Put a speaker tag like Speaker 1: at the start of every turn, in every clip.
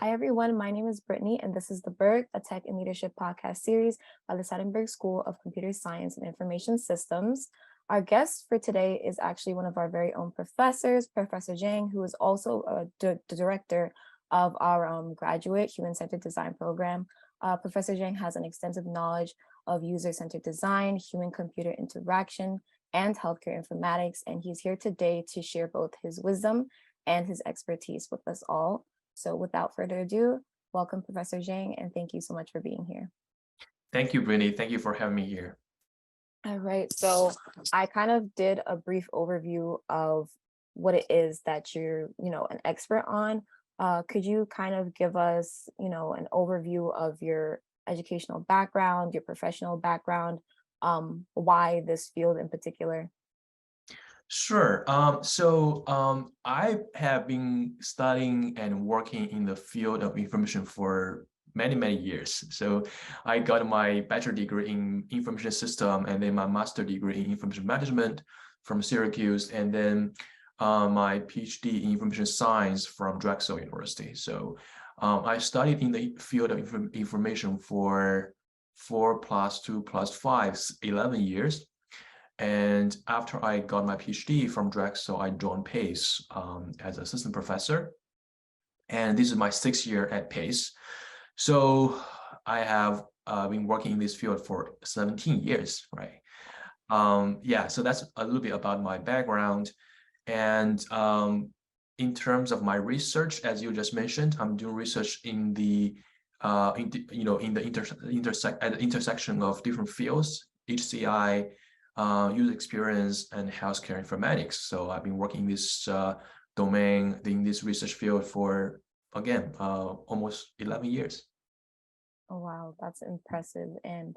Speaker 1: Hi, everyone. My name is Brittany, and this is the Berg, a Tech and Leadership podcast series by the Seidenberg School of Computer Science and Information Systems. Our guest for today is actually one of our very own professors, Professor Zhang, who is also the director of our graduate human-centered design program. Professor Zhang has an extensive knowledge of user-centered design, human-computer interaction, and healthcare informatics, and he's here today to share both his wisdom and his expertise with us all. So without further ado, welcome Professor Zhang, and thank you so much for being here.
Speaker 2: Thank you, Brittany. Thank you for having me here.
Speaker 1: All right, so I kind of did a brief overview of what it is that you're, an expert on. Could you kind of give us, an overview of your educational background, your professional background, why this field in particular?
Speaker 2: Sure. I have been studying and working in the field of information for many years. So I got my bachelor degree in information system and then my master degree in information management from Syracuse, and then my PhD in information science from Drexel University. So I studied in the field of information for 4 + 2 + 5, 11 years. And after I got my PhD from Drexel, I joined PACE as assistant professor. And this is my 6th year at PACE. So I have been working in this field for 17 years, right? So that's a little bit about my background. And in terms of my research, as you just mentioned, I'm doing research in the intersection of different fields, HCI, user experience, and healthcare informatics. So I've been working in this domain, in this research field for, again, almost 11 years.
Speaker 1: Oh, wow, that's impressive. And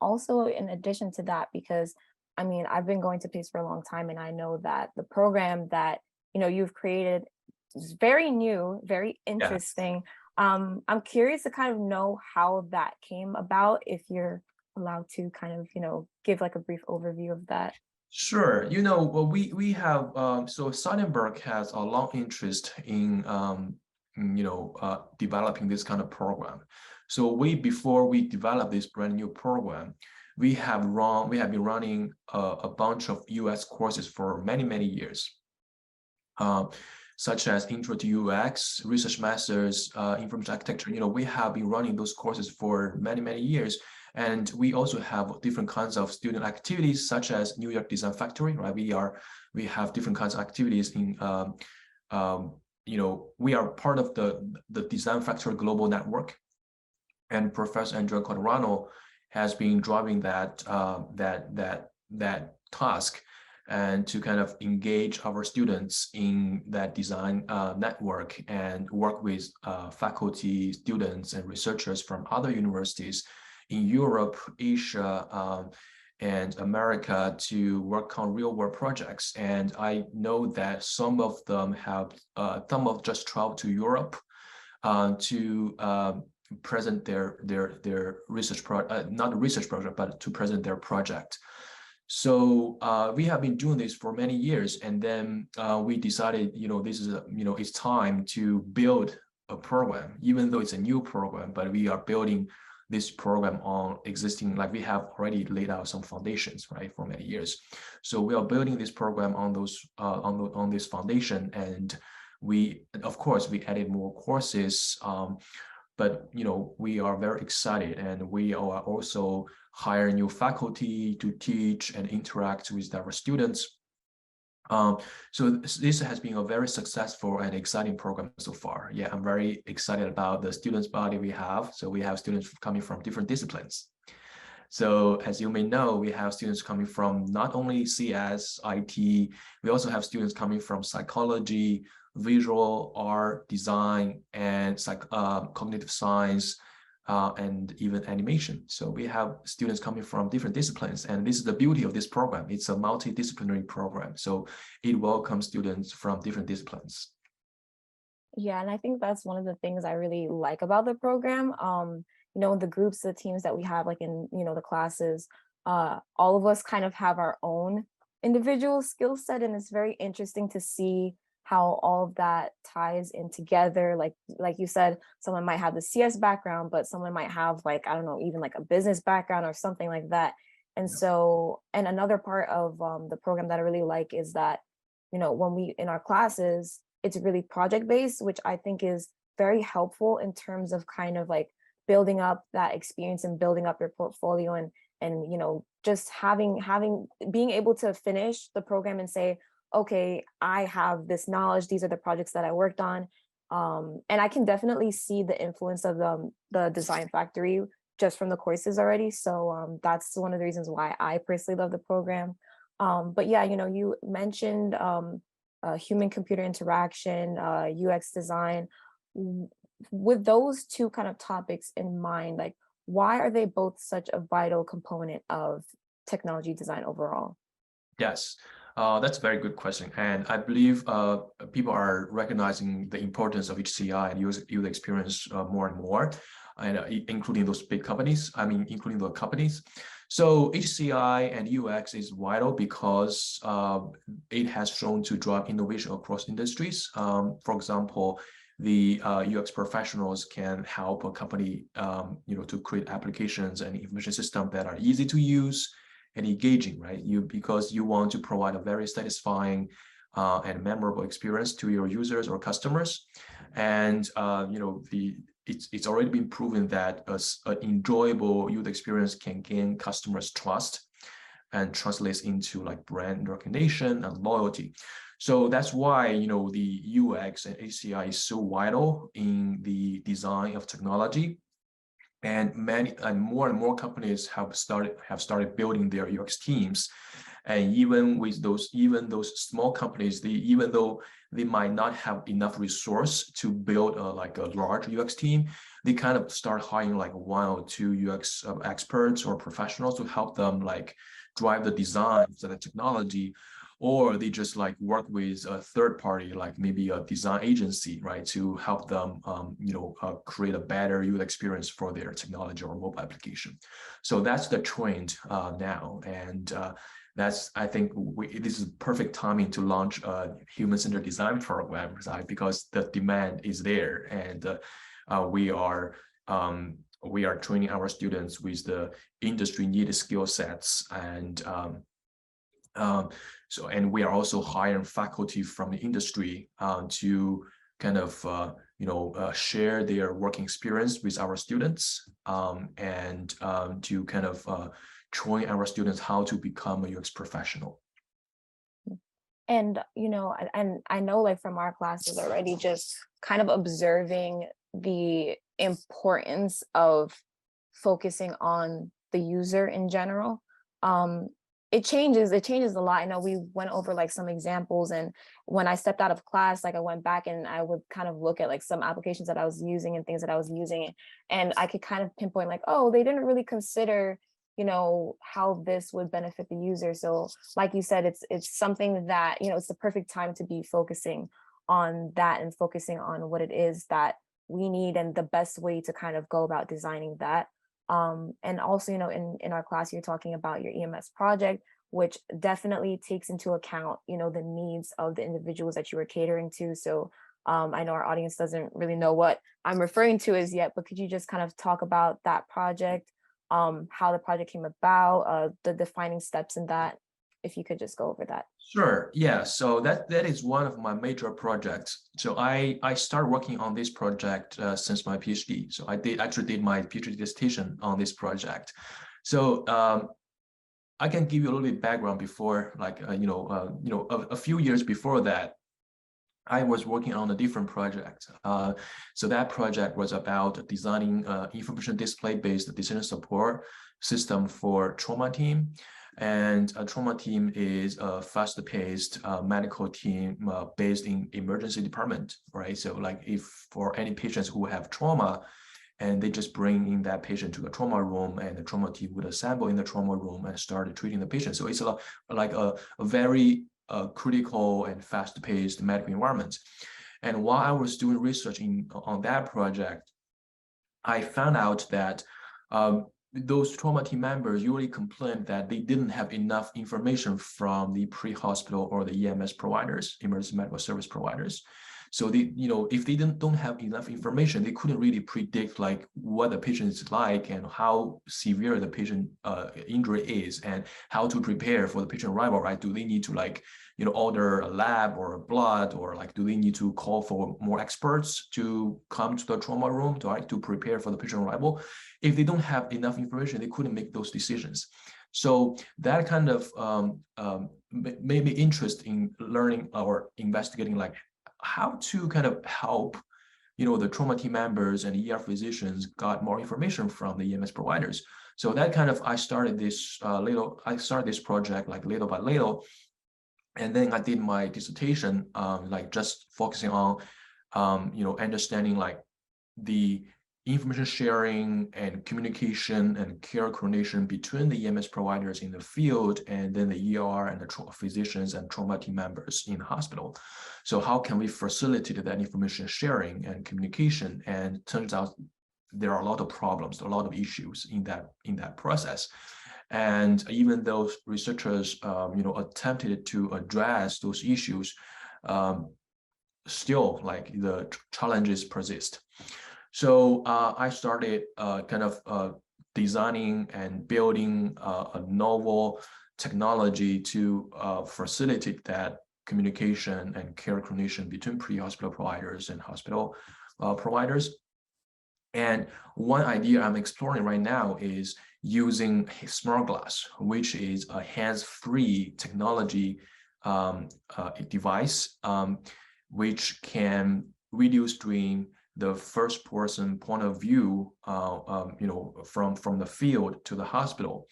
Speaker 1: also in addition to that, because I've been going to PACE for a long time, and I know that the program that, you've created is very new, very interesting. Yeah. I'm curious to kind of know how that came about, if you're allowed to kind of, give like a brief overview of that.
Speaker 2: Sure. Well, we have, so Seidenberg has a long interest in, developing this kind of program. So before we develop this brand new program, we have been running a bunch of US courses for many years, such as Intro to UX, Research Masters, Information Architecture. We have been running those courses for many years. And we also have different kinds of student activities, such as New York Design Factory, right? We have different kinds of activities in, we are part of the Design Factory Global Network, and Professor Andrea Colorado has been driving that task, and to kind of engage our students in that design network and work with faculty, students, and researchers from other universities in Europe, Asia, and America to work on real-world projects. And I know that some of them just traveled to Europe to present their research not a research project, but to present their project. So we have been doing this for many years, and then we decided, this is it's time to build a program, even though it's a new program, but we are building this program on existing, like we have already laid out some foundations, right, for many years. So we are building this program on those on this foundation, and of course we added more courses, but we are very excited, and we are also hiring new faculty to teach and interact with our students. So this has been a very successful and exciting program so far. Yeah, I'm very excited about the students body we have. So we have students coming from different disciplines. So as you may know, we have students coming from not only CS, IT, we also have students coming from psychology, visual art, design, and cognitive science, and even animation. So we have students coming from different disciplines, and this is the beauty of this program. It's a multidisciplinary program, so it welcomes students from different disciplines.
Speaker 1: Yeah, and I think that's one of the things I really like about the program. The groups, the teams that we have, like in, the classes, all of us kind of have our own individual skill set, and it's very interesting to see how all of that ties in together. Like you said, someone might have the CS background, but someone might have like, I don't know, even like a business background or something like that. And so, and another part of the program that I really like is that, when we in our classes, it's really project based, which I think is very helpful in terms of kind of like building up that experience and building up your portfolio, and just being able to finish the program and say, okay, I have this knowledge, these are the projects that I worked on. And I can definitely see the influence of the design factory just from the courses already. So that's one of the reasons why I personally love the program. But yeah, you mentioned human computer interaction, UX design. With those two kind of topics in mind, like, why are they both such a vital component of technology design overall?
Speaker 2: Yes, that's a very good question. And I believe people are recognizing the importance of HCI and user experience more and more, and including those big companies, including the companies. So HCI and UX is vital because it has shown to drive innovation across industries. For example, the UX professionals can help a company, to create applications and information systems that are easy to use and engaging, right? Because you want to provide a very satisfying and memorable experience to your users or customers. And it's already been proven that an enjoyable user experience can gain customers' trust and translates into like brand recognition and loyalty. So that's why the UX and HCI is so vital in the design of technology. And more and more companies have started building their UX teams. And even those small companies, even though they might not have enough resource to build like a large UX team, they kind of start hiring like 1 or 2 UX experts or professionals to help them like drive the design of the technology, or they just like work with a third party, like maybe a design agency, right, to help them, create a better user experience for their technology or mobile application. So that's the trend now, and I think this is perfect timing to launch a human-centered design program, right, because the demand is there, and we are training our students with the industry needed skill sets, and and we are also hiring faculty from the industry to kind of share their working experience with our students, and to kind of train our students how to become a UX professional.
Speaker 1: And and I know, like, from our classes already, just kind of observing the importance of focusing on the user in general. It changes a lot. I know we went over like some examples, and when I stepped out of class, like I went back and I would kind of look at like some applications that I was using and things that I was using, and I could kind of pinpoint like, oh, they didn't really consider how this would benefit the user. So like you said, it's something that it's the perfect time to be focusing on that and focusing on what it is that we need and the best way to kind of go about designing that. And also, in our class, you're talking about your EMS project, which definitely takes into account, the needs of the individuals that you are catering to. So I know our audience doesn't really know what I'm referring to as yet, but could you just kind of talk about that project, how the project came about, the defining steps in that, if you could just go over that.
Speaker 2: Sure. Yeah. So that is one of my major projects. So I started working on this project since my PhD. So I actually did my PhD dissertation on this project. So I can give you a little bit background before, like a few years before that, I was working on a different project. So that project was about designing information display-based decision support system for trauma team. And a trauma team is a fast-paced medical team based in emergency department, right? So like if for any patients who have trauma, and they just bring in that patient to the trauma room, and the trauma team would assemble in the trauma room and start treating the patient. So it's like a very critical and fast-paced medical environment. And while I was doing research on that project, I found out that those trauma team members usually complain that they didn't have enough information from the pre-hospital or the EMS providers, emergency medical service providers. So they, if they don't have enough information, they couldn't really predict like what the patient is like and how severe the patient injury is and how to prepare for the patient arrival, right? Do they need to like, order a lab or a blood, or like, do they need to call for more experts to come to the trauma room to prepare for the patient arrival? If they don't have enough information, they couldn't make those decisions. So that kind of made me interested in learning or investigating like how to kind of help, the trauma team members and ER physicians got more information from the EMS providers. So that kind of, I started this project like little by little. And then I did my dissertation, like just focusing on, understanding like the information sharing and communication and care coordination between the EMS providers in the field and then the ER and the physicians and trauma team members in the hospital. So how can we facilitate that information sharing and communication? And it turns out there are a lot of problems, a lot of issues in that process. And even those researchers, attempted to address those issues, still like the challenges persist. So I started designing and building a novel technology to facilitate that communication and care coordination between pre-hospital providers and hospital providers. And one idea I'm exploring right now is using smart glass, which is a hands-free technology device, which can video stream the first person point of view, from the field to the hospital.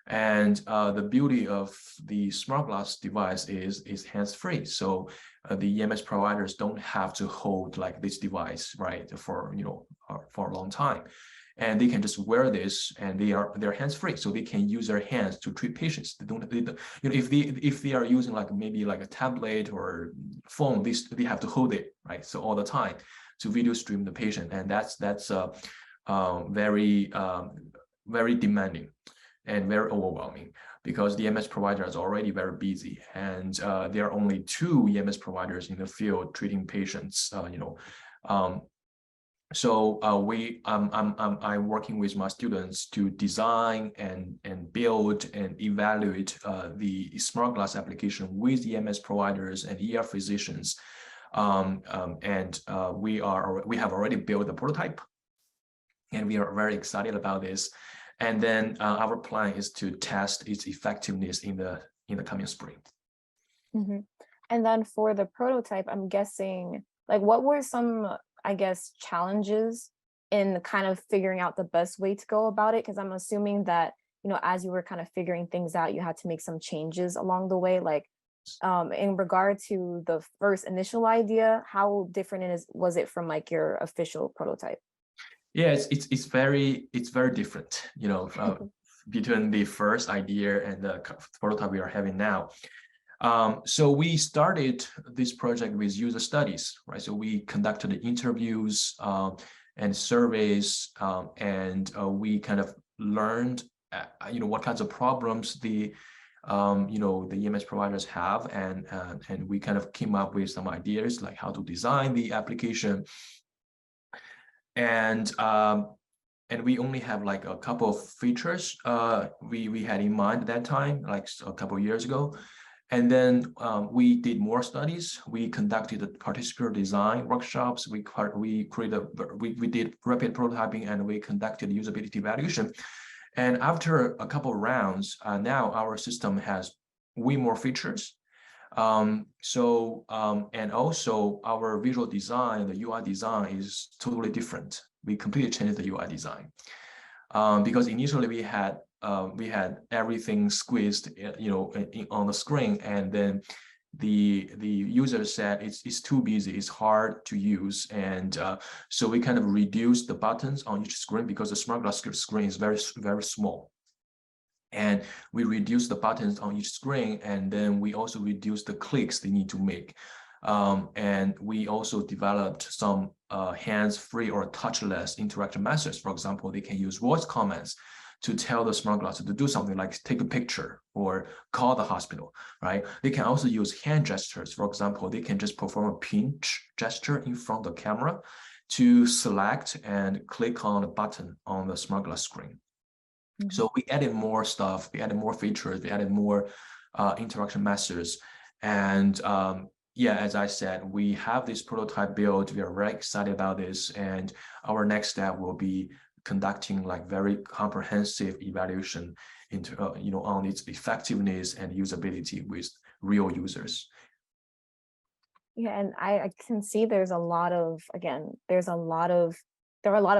Speaker 2: And the beauty of the smart glass device is hands-free. So the EMS providers don't have to hold like this device, right, for a long time. And they can just wear this, and they're hands-free, so they can use their hands to treat patients. If they are using like maybe like a tablet or phone, they have to hold it, right? So all the time to video stream the patient, and that's very very demanding and very overwhelming, because the EMS provider is already very busy, and there are only 2 EMS providers in the field treating patients. So I'm working with my students to design and build and evaluate the smart glass application with EMS providers and ER physicians. We have already built a prototype, and we are very excited about this. And then our plan is to test its effectiveness in the coming spring.
Speaker 1: Mm-hmm. And then for the prototype, I'm guessing, like, what were some, I guess, challenges in kind of figuring out the best way to go about it? Because I'm assuming that, as you were kind of figuring things out, you had to make some changes along the way. Like, in regard to the first initial idea, how different was it from like your official prototype?
Speaker 2: Yeah, it's very different, between the first idea and the prototype we are having now. So we started this project with user studies, right? So we conducted interviews and surveys, and we kind of learned, what kinds of problems the EMS providers have, and we kind of came up with some ideas like how to design the application. And we only have like a couple of features we had in mind at that time, like a couple of years ago. And then we did more studies. We conducted participator design workshops. We did rapid prototyping, and we conducted usability evaluation. And after a couple of rounds, now our system has way more features. And also our visual design, the UI design is totally different. We completely changed the UI design because initially we had everything squeezed, on the screen, and then the user said it's too busy, it's hard to use, and so we kind of reduced the buttons on each screen because the smart glass screen is very, very small. And we reduce the buttons on each screen, and then we also reduce the clicks they need to make. And we also developed some hands-free or touchless interaction methods. For example, they can use voice comments. to tell the smart glass to do something like take a picture or call the hospital, right? They can also use hand gestures. For example, they can just perform a pinch gesture in front of the camera to select and click on a button on the smart glass screen. Mm-hmm. So we added more stuff, we added more features, we added more interaction methods. And yeah, as I said, we have this prototype built. We are very excited about this. And our next step will be conducting like very comprehensive evaluation into, on its effectiveness and usability with real users.
Speaker 1: Yeah, and I can see there are a lot of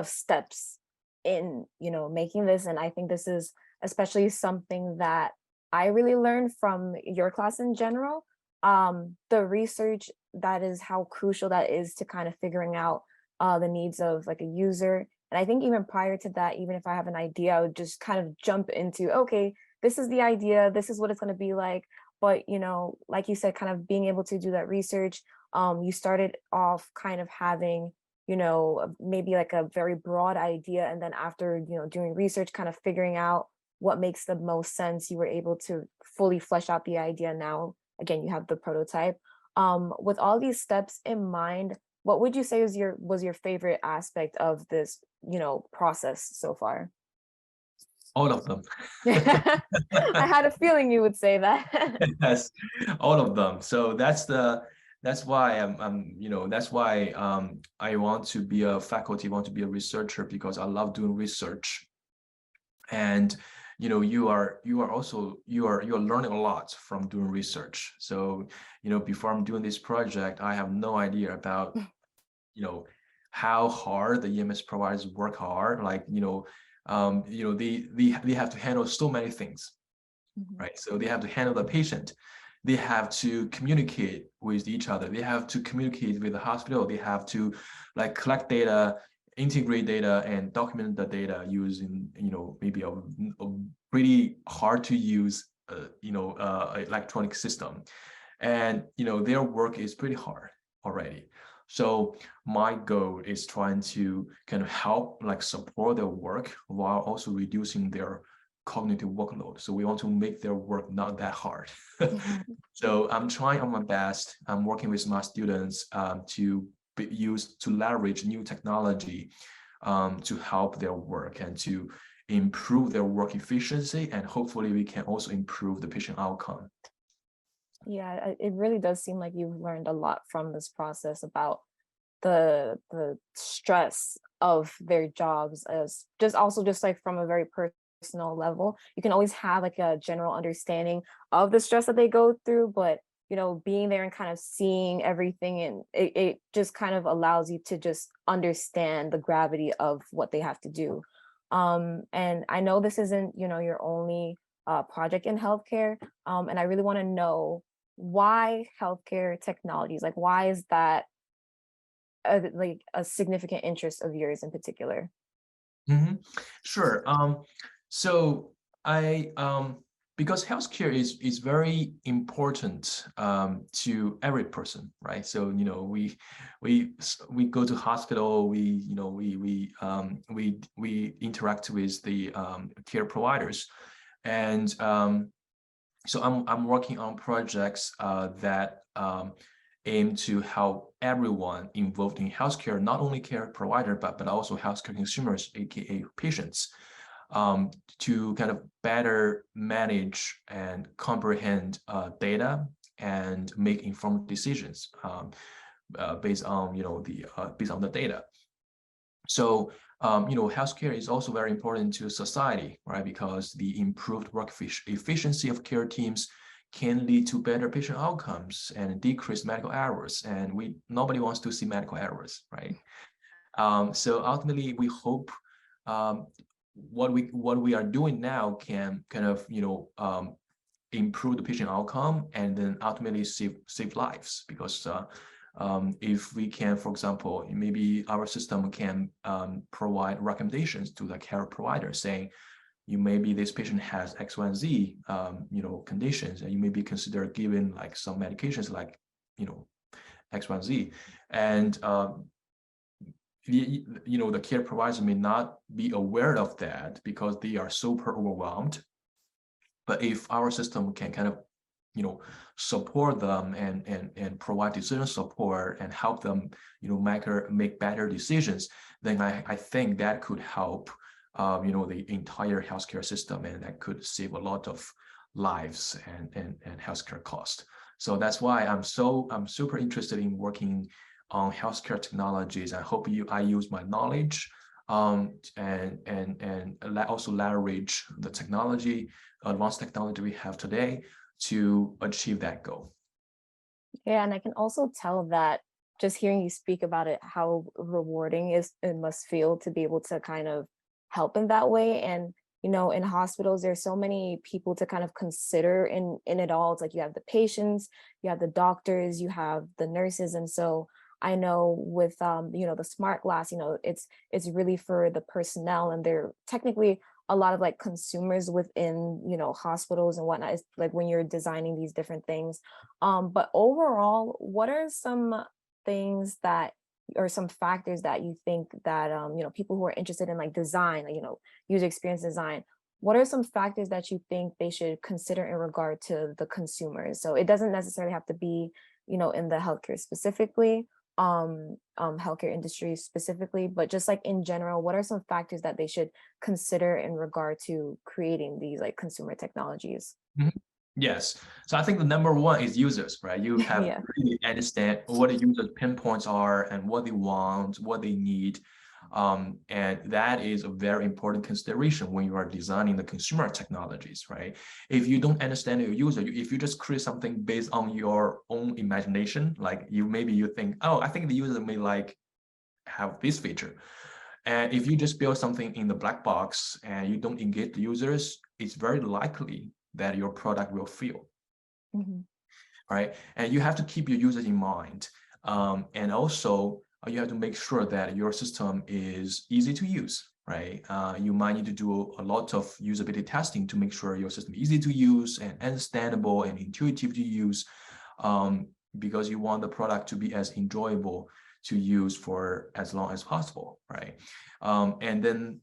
Speaker 1: steps in, making this. And I think this is especially something that I really learned from your class in general. The research, that is how crucial that is to kind of figuring out the needs of like a user. And I think even prior to that, even if I have an idea, I would just kind of jump into, okay, this is the idea, this is what it's going to be like. But, like you said, kind of being able to do that research, you started off kind of having, maybe like a very broad idea. And then after, doing research, kind of figuring out what makes the most sense, you were able to fully flesh out the idea. Now, again, you have the prototype. With all these steps in mind, what would you say was your favorite aspect of this, process so far?
Speaker 2: All of them.
Speaker 1: I had a feeling you would say that.
Speaker 2: Yes, all of them. So that's why that's why I want to be a faculty, want to be a researcher, because I love doing research. And you are learning a lot from doing research. So before I'm doing this project, I have no idea about how hard the EMS providers work hard. Like they have to handle so many things. Mm-hmm. Right? So they have to handle the patient. They have to communicate with each other. They have to communicate with the hospital. They have to like collect data, integrate data, and document the data using maybe a pretty hard to use electronic system. And their work is pretty hard already. So my goal is trying to kind of help like support their work while also reducing their cognitive workload. So we want to make their work not that hard. So I'm trying on my best. I'm working with my students to leverage new technology to help their work and to improve their work efficiency. And hopefully we can also improve the patient outcome.
Speaker 1: Yeah, it really does seem like you've learned a lot from this process about the stress of their jobs, as just like from a very personal level. You can always have like a general understanding of the stress that they go through, but being there and kind of seeing everything, and it just kind of allows you to just understand the gravity of what they have to do. And I know this isn't your only project in healthcare, and I really want to know why healthcare technologies, like why is that like a significant interest of yours in particular?
Speaker 2: Mm-hmm. Sure. So I because healthcare is very important to every person, right? So we go to hospital, we interact with the care providers, and so I'm working on projects that aim to help everyone involved in healthcare, not only care provider, but also healthcare consumers, aka patients, to kind of better manage and comprehend data and make informed decisions based on the data. So healthcare is also very important to society, right? Because the improved work efficiency of care teams can lead to better patient outcomes and decrease medical errors. And nobody wants to see medical errors, right? So ultimately, we hope what we are doing now can kind of improve the patient outcome and then ultimately save lives. Because if we can, for example, maybe our system can provide recommendations to the care provider saying, maybe this patient has X, Y, and Z, conditions, and you may be considered giving like some medications like, X, Y, and Z. And the care providers may not be aware of that because they are super overwhelmed. But if our system can kind of, support them and provide decision support and help them, make better decisions, then I think that could help, the entire healthcare system, and that could save a lot of lives and healthcare cost. So that's why I'm super interested in working on healthcare technologies. I hope I use my knowledge and also leverage the advanced technology we have today to achieve that goal.
Speaker 1: Yeah, and I can also tell that just hearing you speak about it, how rewarding it must feel to be able to kind of help in that way. And in hospitals, there's so many people to kind of consider in it all. It's like you have the patients, you have the doctors, you have the nurses, and so I know with the smart glass, it's really for the personnel, and they're technically a lot of like consumers within hospitals and whatnot. It's like when you're designing these different things. But overall, what are some things that or some factors that you think that people who are interested in like design, like, user experience design, what are some factors that you think they should consider in regard to the consumers? So it doesn't necessarily have to be in the healthcare specifically, healthcare industry specifically, but just like in general, what are some factors that they should consider in regard to creating these like consumer technologies?
Speaker 2: Yes. So I think the number one is users, right? You have
Speaker 1: Yeah.
Speaker 2: to really understand what the user's pinpoints are and what they want, what they need. And that is a very important consideration when you are designing the consumer technologies, right? If you don't understand your user, if you just create something based on your own imagination, like maybe you think, oh, I think the user may have this feature. And if you just build something in the black box and you don't engage the users, it's very likely that your product will fail, right? And you have to keep your users in mind. And also, you have to make sure that your system is easy to use, right? You might need to do a lot of usability testing to make sure your system is easy to use and understandable and intuitive to use, because you want the product to be as enjoyable to use for as long as possible, right? And then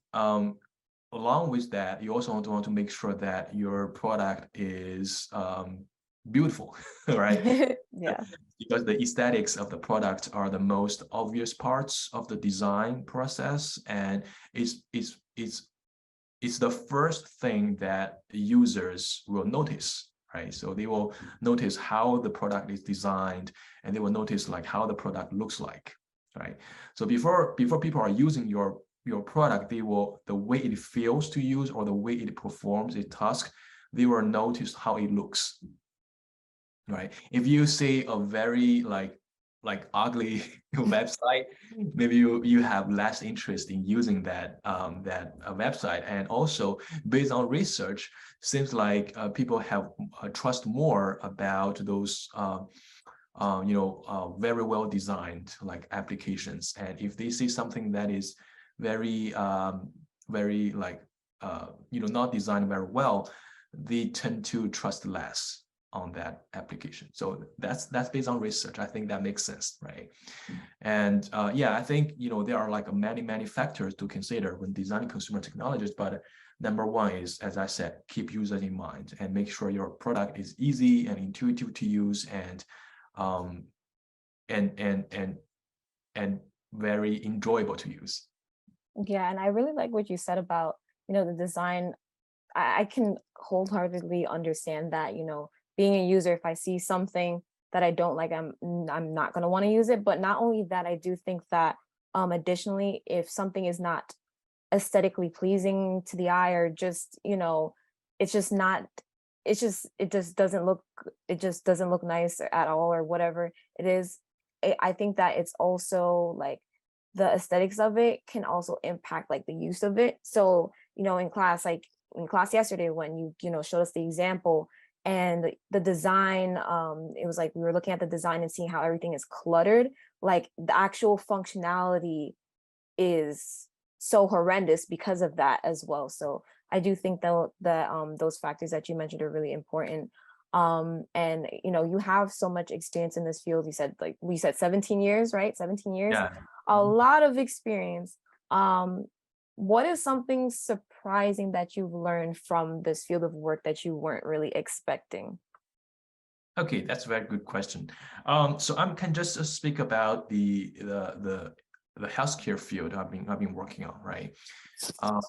Speaker 2: along with that, you also want to make sure that your product is beautiful, right?
Speaker 1: Yeah.
Speaker 2: Because the aesthetics of the product are the most obvious parts of the design process, and it's the first thing that users will notice, right? So they will notice how the product is designed, and they will notice like how the product looks like, right? So before people are using your product, the way it feels to use or the way it performs a task, they will notice how it looks, right? If you see a very like ugly website, maybe you have less interest in using that website. And also based on research, seems like people have trust more about those very well designed like applications. And if they see something that is very not designed very well, they tend to trust less on that application. So that's based on research. I think that makes sense, right? And I think there are like many factors to consider when designing consumer technologies. But number one is, as I said, keep users in mind and make sure your product is easy and intuitive to use and very enjoyable to use.
Speaker 1: Yeah, and I really like what you said about the design. I can wholeheartedly understand that, being a user, if I see something that I don't like, I'm not going to want to use it. But not only that, I do think that additionally, if something is not aesthetically pleasing to the eye, or just it's just not, it just doesn't look nice at all, or whatever it is, I think that it's also like the aesthetics of it can also impact like the use of it. So in class, like in class yesterday, when you showed us the example and the design, it was like we were looking at the design and seeing how everything is cluttered. Like the actual functionality is so horrendous because of that as well. So I do think that those factors that you mentioned are really important. And you have so much experience in this field. You said, like we said, 17 years, right? 17 years,
Speaker 2: Yeah.
Speaker 1: a lot of experience. What is something surprising that you've learned from this field of work that you weren't really expecting?
Speaker 2: Okay, that's a very good question. So I can just speak about the healthcare field I've been working on, right?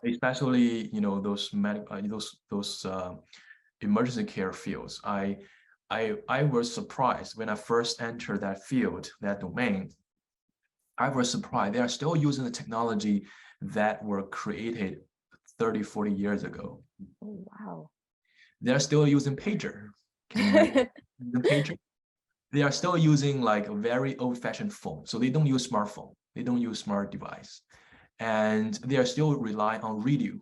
Speaker 2: Especially those emergency care fields. I was surprised when I first entered that field, that domain. I was surprised they are still using the technology that were created 30, 40 years ago.
Speaker 1: Oh, wow.
Speaker 2: They're still using pager. Can you imagine the pager? They are still using like a very old-fashioned phone. So they don't use smartphone. They don't use smart device. And they are still relying on radio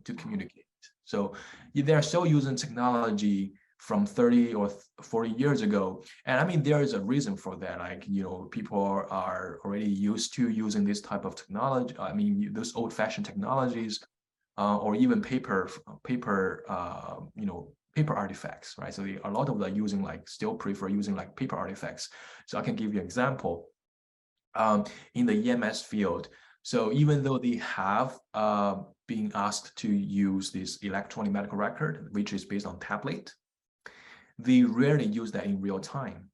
Speaker 2: to communicate. So they're still using technology from 30 or 40 years ago. And I mean, there is a reason for that. Like, people are already used to using this type of technology. I mean, those old-fashioned technologies, or even paper artifacts, right? So a lot of them using still prefer using paper artifacts. So I can give you an example. In the EMS field, so even though they have been asked to use this electronic medical record, which is based on tablet, they rarely use that in real time.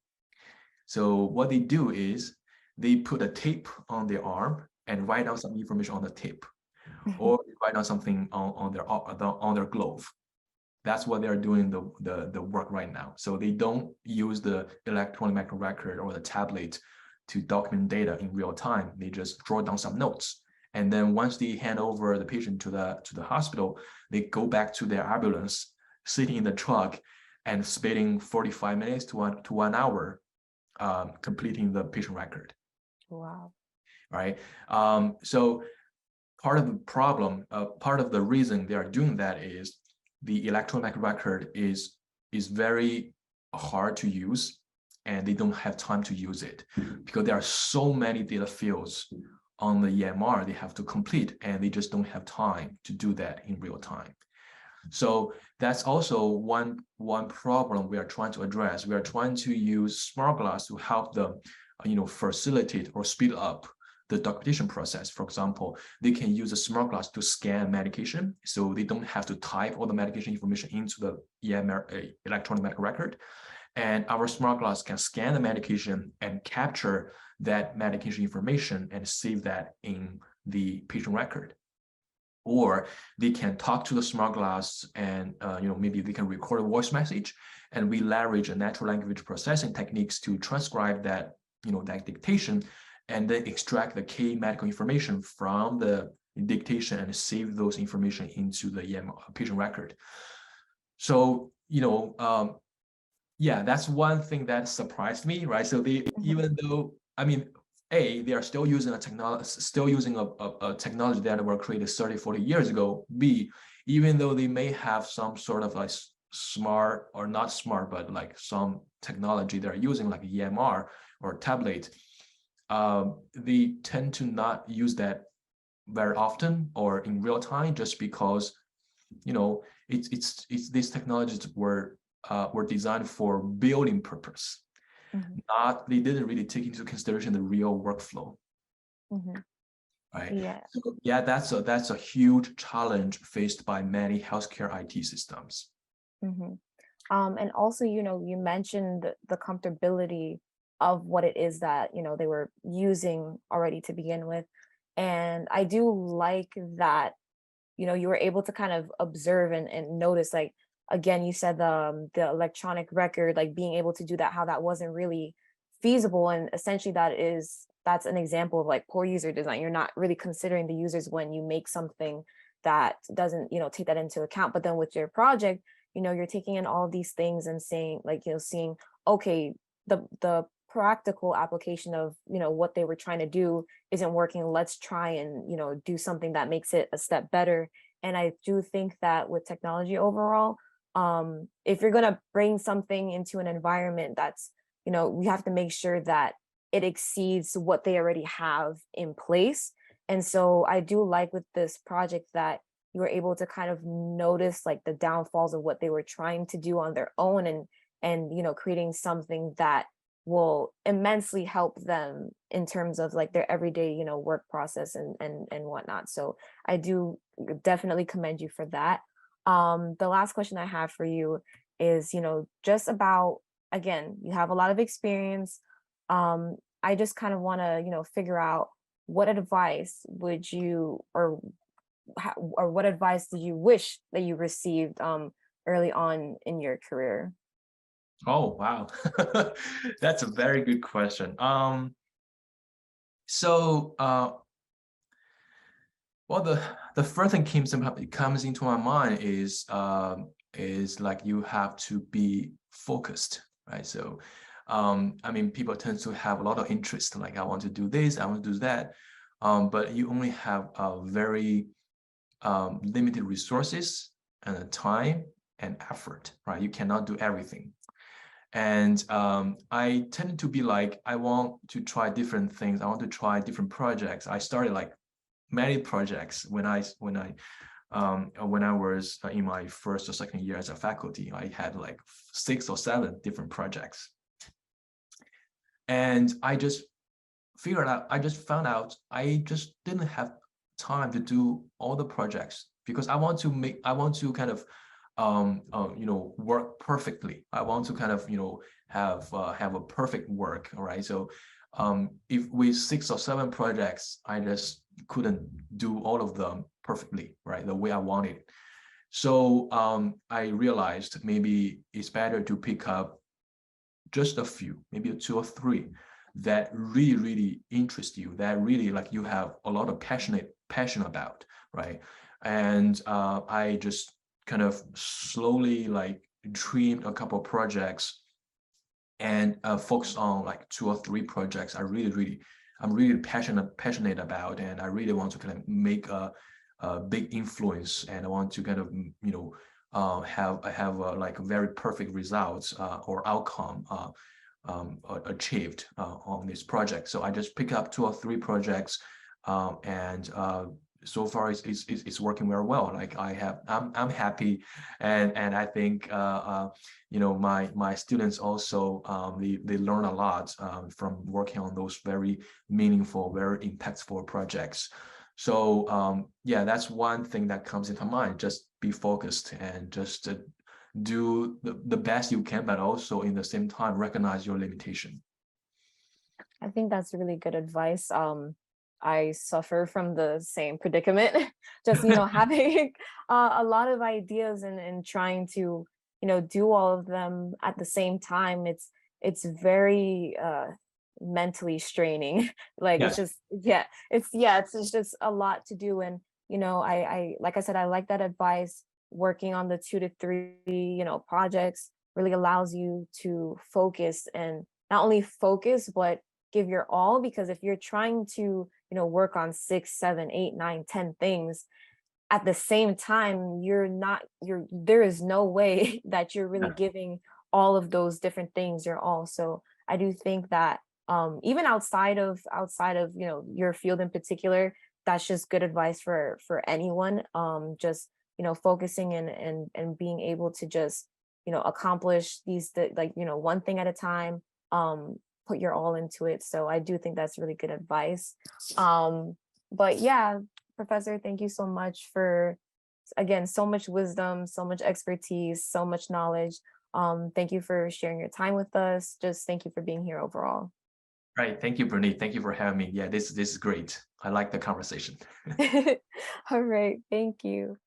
Speaker 2: So what they do is they put a tape on their arm and write down some information on the tape, or write down something on their glove. That's what they're doing the work right now. So they don't use the electronic medical record or the tablet to document data in real time. They just draw down some notes. And then once they hand over the patient to the hospital, they go back to their ambulance, sitting in the truck and spending 45 minutes to 1 hour completing the patient record.
Speaker 1: Wow.
Speaker 2: Right. So part of the problem, part of the reason they are doing that is the electronic record is very hard to use, and they don't have time to use it because there are so many data fields on the EMR they have to complete, and they just don't have time to do that in real time. So that's also one problem we are trying to address. We are trying to use smart glass to help them, facilitate or speed up the documentation process. For example, they can use a smart glass to scan medication, so they don't have to type all the medication information into the EMR, electronic medical record. And our smart glass can scan the medication and capture that medication information and save that in the patient record. Or they can talk to the smart glass and maybe they can record a voice message, and we leverage a natural language processing techniques to transcribe that that dictation, and then extract the key medical information from the dictation and save those information into the patient record. So yeah, that's one thing that surprised me, right? So they, even though, I mean, they are still using a technology that were created 30, 40 years ago. B, even though they may have some sort of smart or not smart, but some technology they're using like EMR or tablet, they tend to not use that very often or in real time, just because it's these technologies were designed for building purpose. They didn't really take into consideration the real workflow. Right.
Speaker 1: Yeah.
Speaker 2: So yeah, that's a huge challenge faced by many healthcare IT systems.
Speaker 1: And also, you mentioned the comfortability of what it is that they were using already to begin with, and I do like that you were able to kind of observe and notice, again, you said the electronic record, being able to do that, how that wasn't really feasible, and essentially that's an example of poor user design. You're not really considering the users when you make something that doesn't take that into account. But then with your project, you're taking in all these things and saying seeing, okay, the practical application of what they were trying to do isn't working. Let's try and do something that makes it a step better. And I do think that with technology overall, if you're going to bring something into an environment that's we have to make sure that it exceeds what they already have in place. And so I do like with this project that you were able to kind of notice like the downfalls of what they were trying to do on their own, and creating something that will immensely help them in terms of like their everyday work process and whatnot. So I do definitely commend you for that. The last question I have for you is, just about, again, you have a lot of experience. I just kind of want to figure out what advice would you, or what advice did you wish that you received early on in your career?
Speaker 2: Oh, wow. That's a very good question. So well, the first thing comes into my mind is like you have to be focused, right? So I mean, people tend to have a lot of interest, like I want to do this, I want to do that, but you only have a very limited resources and time and effort, right? You cannot do everything. And I tended to be like, I want to try different things. I want to try different projects. I started like many projects when I was in my first or second year as a faculty. I had like 6 or 7 different projects, and I just found out I just didn't have time to do all the projects, because I want to kind of work perfectly. I want to kind of have a perfect work. All right, so if with 6 or 7 projects, I just couldn't do all of them perfectly, right, the way I wanted. So I realized maybe it's better to pick up just a few, maybe 2 or 3 that really interest you, that really like you have a lot of passion about, right? And I just kind of slowly like trimmed a couple of projects and focused on like 2 or 3 projects I'm really passionate about, and I really want to kind of make a big influence, and I want to kind of have like very perfect results or outcome achieved on this project. So I just pick up 2 or 3 projects, and so far it's working very well. Like I'm happy, and I think my students also they learn a lot from working on those very meaningful, very impactful projects. So yeah, that's one thing that comes into mind. Just be focused and just do the best you can, but also in the same time recognize your limitation.
Speaker 1: I think that's really good advice. I suffer from the same predicament. Just, having a lot of ideas and trying to, do all of them at the same time. It's very mentally straining. Like it's
Speaker 2: Yes.
Speaker 1: just, it's just a lot to do. And, I like I said, I like that advice. Working on the 2 to 3, projects really allows you to focus, and not only focus, but give your all. Because if you're trying to work on 6, 7, 8, 9, 10 things at the same time, there is no way that you're really giving all of those different things your all. So I do think that even outside of your field in particular, that's just good advice for anyone. Just focusing and being able to just accomplish one thing at a time, put your all into it. So I do think that's really good advice. But yeah, Professor, thank you so much for, again, so much wisdom, so much expertise, so much knowledge. Thank you for sharing your time with us. Just thank you for being here overall.
Speaker 2: Right. Thank you, Brittany. Thank you for having me. Yeah, this is great. I like the conversation.
Speaker 1: All right, thank you.